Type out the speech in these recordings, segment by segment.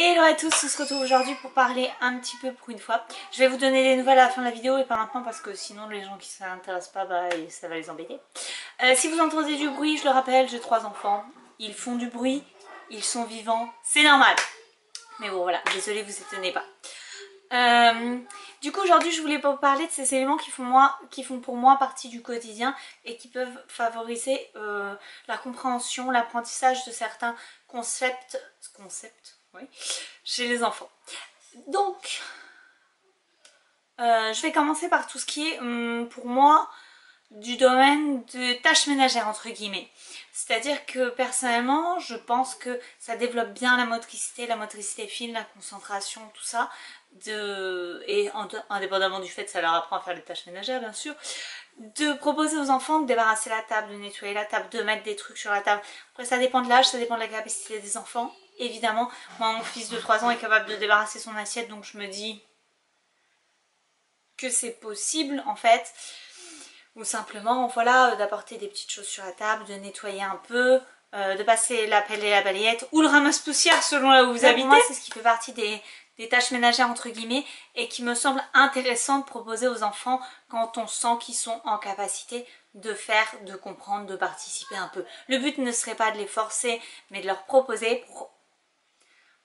Hello à tous, on se retrouve aujourd'hui pour parler un petit peu pour une fois. Je vais vous donner des nouvelles à la fin de la vidéo et pas maintenant parce que sinon les gens qui ne s'intéressent pas, ça va les embêter. Si vous entendez du bruit, je le rappelle, j'ai 3 enfants. Ils font du bruit, ils sont vivants, c'est normal. Mais bon voilà, désolée, vous étonnez pas. Du coup aujourd'hui je voulais vous parler de ces éléments qui font pour moi partie du quotidien et qui peuvent favoriser la compréhension, l'apprentissage de certains concepts oui, chez les enfants. Donc je vais commencer par tout ce qui est pour moi du domaine de tâches ménagères entre guillemets. C'est-à-dire que personnellement je pense que ça développe bien la motricité fine, la concentration, tout ça. Et indépendamment du fait que ça leur apprend à faire les tâches ménagères bien sûr, de proposer aux enfants de débarrasser la table, de nettoyer la table, de mettre des trucs sur la table. Après ça dépend de l'âge, ça dépend de la capacité des enfants. Évidemment, moi mon fils de 3 ans est capable de débarrasser son assiette, donc je me dis que c'est possible en fait. Ou simplement voilà, d'apporter des petites choses sur la table, de nettoyer un peu, de passer la pelle et la balayette ou le ramasse-poussière selon là où vous habitez. Pour moi c'est ce qui fait partie des tâches ménagères entre guillemets et qui me semble intéressant de proposer aux enfants quand on sent qu'ils sont en capacité de faire, de comprendre, de participer un peu. Le but ne serait pas de les forcer mais de leur proposer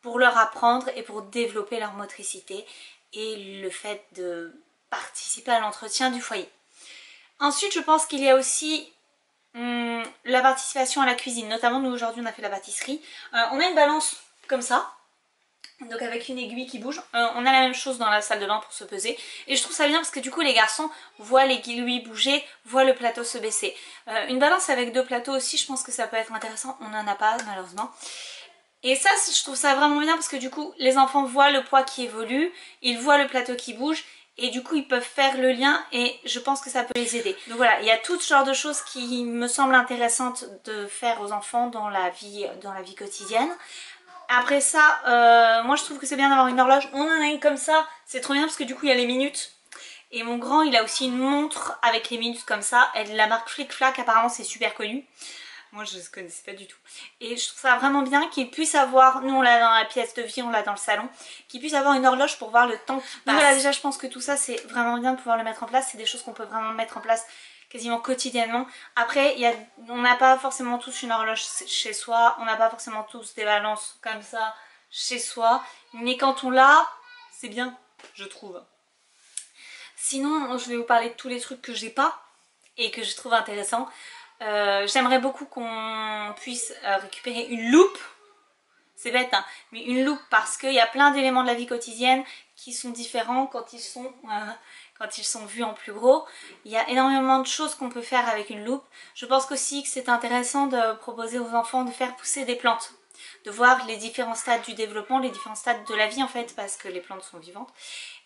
pour leur apprendre et pour développer leur motricité et le fait de participer à l'entretien du foyer. Ensuite je pense qu'il y a aussi la participation à la cuisine, notamment nous aujourd'hui on a fait la pâtisserie. On a une balance comme ça, donc avec une aiguille qui bouge. On a la même chose dans la salle de bain pour se peser et je trouve ça bien parce que du coup les garçons voient l'aiguille bouger, voient le plateau se baisser. Une balance avec 2 plateaux aussi, je pense que ça peut être intéressant, on n'en a pas malheureusement. Et ça je trouve ça vraiment bien parce que du coup les enfants voient le poids qui évolue, ils voient le plateau qui bouge et du coup ils peuvent faire le lien et je pense que ça peut les aider. Donc voilà, il y a tout ce genre de choses qui me semblent intéressantes de faire aux enfants dans la vie quotidienne. Après ça, moi je trouve que c'est bien d'avoir une horloge. On en a une comme ça, c'est trop bien parce que du coup il y a les minutes. Et mon grand il a aussi une montre avec les minutes comme ça. La marque Flic Flac apparemment c'est super connu. Moi je ne connaissais pas du tout. Et je trouve ça vraiment bien qu'il puisse avoir, nous on l'a dans la pièce de vie, on l'a dans le salon, qu'il puisse avoir une horloge pour voir le temps qui passe. Donc voilà, déjà je pense que tout ça c'est vraiment bien de pouvoir le mettre en place. C'est des choses qu'on peut vraiment mettre en place quasiment quotidiennement. Après on n'a pas forcément tous une horloge chez soi, on n'a pas forcément tous des balances comme ça chez soi. Mais quand on l'a, c'est bien, je trouve. Sinon je vais vous parler de tous les trucs que j'ai pas et que je trouve intéressants. J'aimerais beaucoup qu'on puisse récupérer une loupe. C'est bête hein, mais une loupe parce qu'il y a plein d'éléments de la vie quotidienne qui sont différents quand ils sont vus en plus gros. Il y a énormément de choses qu'on peut faire avec une loupe. Je pense aussi que c'est intéressant de proposer aux enfants de faire pousser des plantes. De voir les différents stades du développement, les différents stades de la vie en fait parce que les plantes sont vivantes.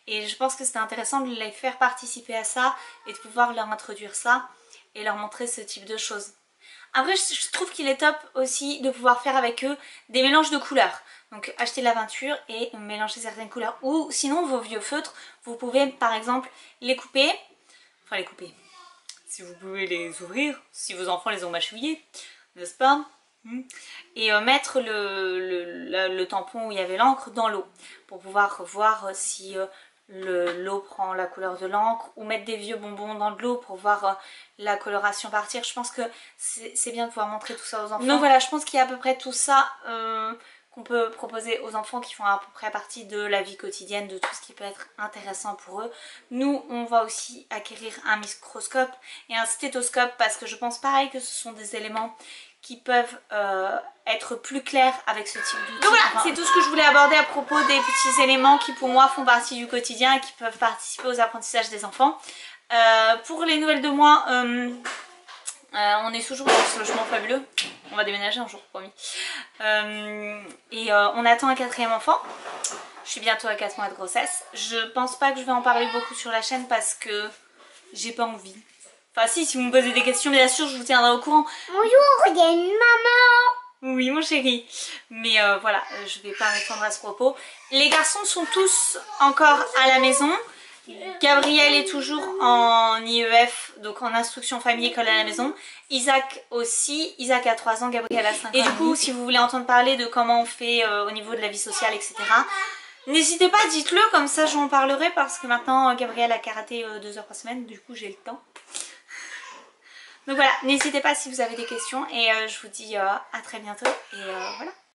Et je pense que c'est intéressant de les faire participer à ça et de pouvoir leur introduire ça et leur montrer ce type de choses. Après je trouve qu'il est top aussi de pouvoir faire avec eux des mélanges de couleurs. Donc acheter de la peinture et mélanger certaines couleurs. Ou sinon vos vieux feutres, vous pouvez par exemple les couper. Enfin les couper. Si vous pouvez les ouvrir, si vos enfants les ont mâchouillés, n'est-ce pas? Et mettre le tampon où il y avait l'encre dans l'eau. Pour pouvoir voir si l'eau prend la couleur de l'encre ou mettre des vieux bonbons dans de l'eau pour voir la coloration partir. Je pense que c'est bien de pouvoir montrer tout ça aux enfants. Donc voilà, je pense qu'il y a à peu près tout ça qu'on peut proposer aux enfants qui font à peu près partie de la vie quotidienne, de tout ce qui peut être intéressant pour eux. Nous, on va aussi acquérir un microscope et un stéthoscope parce que je pense pareil que ce sont des éléments qui peuvent être plus clairs avec ce type d'outils. Donc voilà, c'est tout ce que je voulais aborder à propos des petits éléments qui pour moi font partie du quotidien et qui peuvent participer aux apprentissages des enfants. Pour les nouvelles de moi, on est toujours dans ce logement fabuleux. On va déménager un jour, promis. On attend un 4e enfant. Je suis bientôt à 4 mois de grossesse. Je pense pas que je vais en parler beaucoup sur la chaîne parce que j'ai pas envie. Enfin si vous me posez des questions, bien sûr, je vous tiendrai au courant. Bonjour, il y a une maman. Oui, mon chéri. Mais voilà, je vais pas m'étendre à ce propos. Les garçons sont tous encore à la maison. Gabriel est toujours en IEF, donc en instruction famille école à la maison. Isaac aussi. Isaac a 3 ans, Gabriel a 5 ans. Et du coup, si vous voulez entendre parler de comment on fait au niveau de la vie sociale, etc., n'hésitez pas, dites-le, comme ça j'en parlerai parce que maintenant Gabriel a karaté 2 heures par semaine, du coup j'ai le temps. Donc voilà, n'hésitez pas si vous avez des questions et je vous dis à très bientôt et voilà.